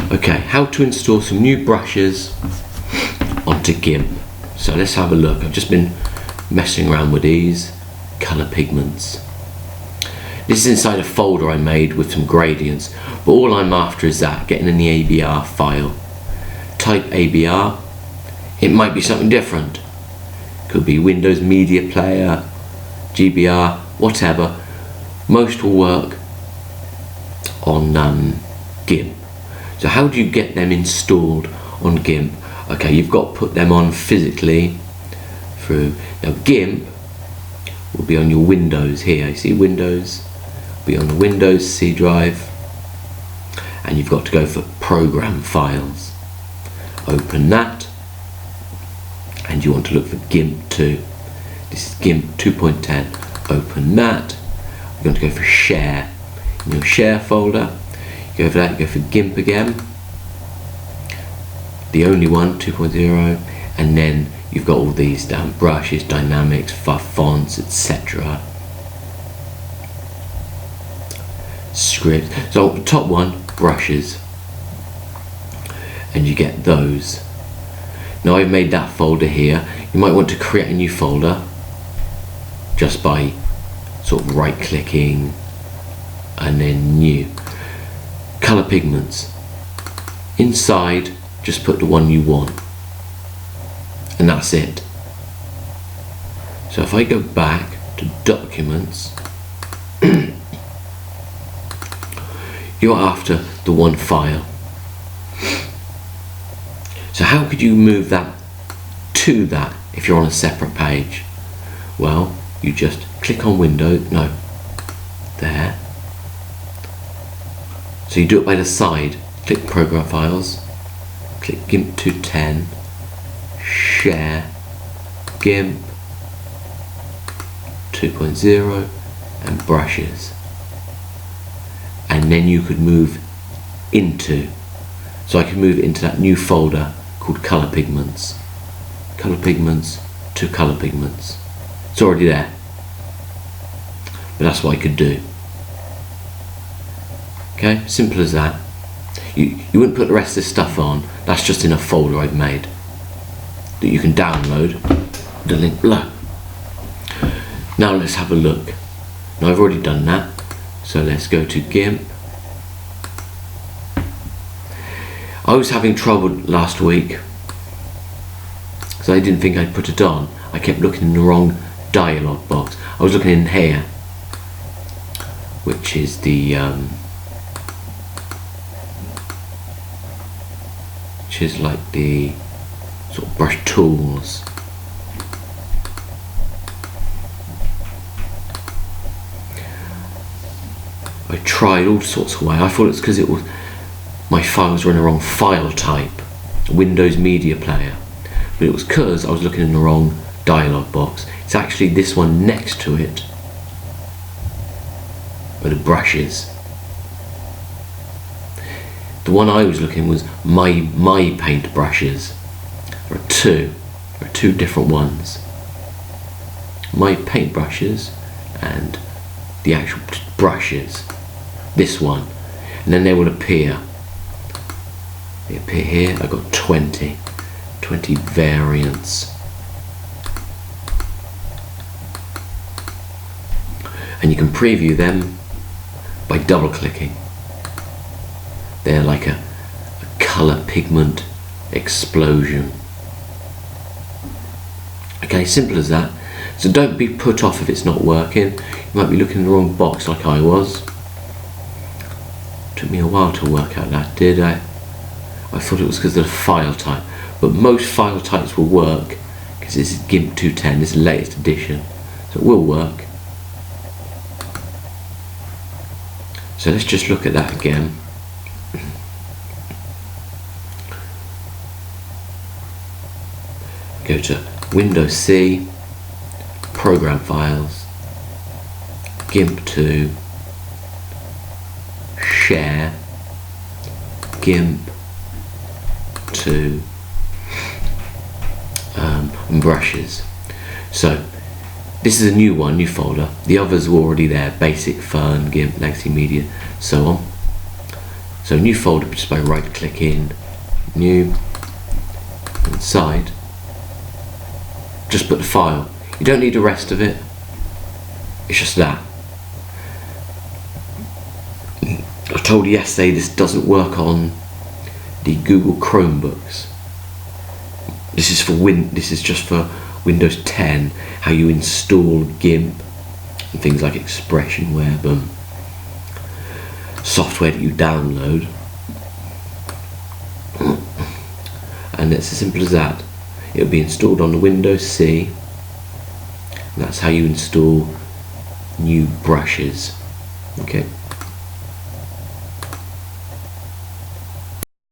Okay, how to install some new brushes onto Gimp. So let's have a look. I've just been messing around with these colour pigments. This is inside a folder I made with some gradients, but all I'm after is that, getting in the ABR file. Type ABR, it might be something different. Could be Windows Media Player, GBR, whatever. Most will work on Gimp. So how do you get them installed on Gimp? Okay, you've got to put them on physically through. Now Gimp will be on your Windows here. You see Windows? Be on the Windows C drive, and you've got to go for Program Files. Open that, and you want to look for Gimp 2. This is Gimp 2.10. Open that. You're going to go for Share. In your Share folder, you go for that. You go for Gimp again. The only one, 2.0, and then you've got all these down: brushes, dynamics, fonts, etc. Script. So the top one, brushes, and you get those. Now I've made that folder here. You might want to create a new folder just by sort of right clicking and then new. Color pigments. Inside, just put the one you want, and that's it. So if I go back to documents, you're after the one file. So how could you move that to that if you're on a separate page? Well, you just click on Windows, no, there. So you do it by the side. Click Program Files, click Gimp 210, Share, Gimp 2.0, and Brushes. And then you could move into, so I can move it into that new folder called Color Pigments. Color Pigments to Color Pigments. It's already there, but that's what I could do. Okay, simple as that. You wouldn't put the rest of this stuff on. That's just in a folder I've made that you can download. The link below. Now let's have a look. Now I've already done that. So let's go to Gimp. I was having trouble last week because I didn't think I'd put it on. I kept looking in the wrong dialog box. I was looking in here, which is the which is like the sort of brush tools. I tried all sorts of ways. I thought it's because it was my files were in the wrong file type, Windows Media Player, but it was because I was looking in the wrong dialog box. It's actually this one next to it, where the brushes. The one I was looking was my paint brushes. There are two different ones. My paint brushes and the actual brushes. This one, and then they will appear. They appear here. I've got 20 variants, and you can preview them by double clicking. They're like a color pigment explosion. Okay, simple as that. So don't be put off if it's not working. You might be looking in the wrong box like I was. Took me a while to work out that, did I? I thought it was because of the file type, but most file types will work because this is Gimp 210, this is the latest edition, so it will work. So let's just look at that again. Go to Windows C, Program Files, Gimp 2, Share, Gimp 2, and Brushes. So this is a new one, new folder. The others were already there: Basic, Fern, Gimp, Legacy Media, so on. So new folder just by right clicking, new, inside, just put the file. You don't need the rest of it, it's just that. I told you yesterday this doesn't work on the Google Chromebooks. This is just for Windows 10, how you install Gimp and things like Expression Web and software that you download. And it's as simple as that. It'll be installed on the Windows C. And that's how you install new brushes. Okay.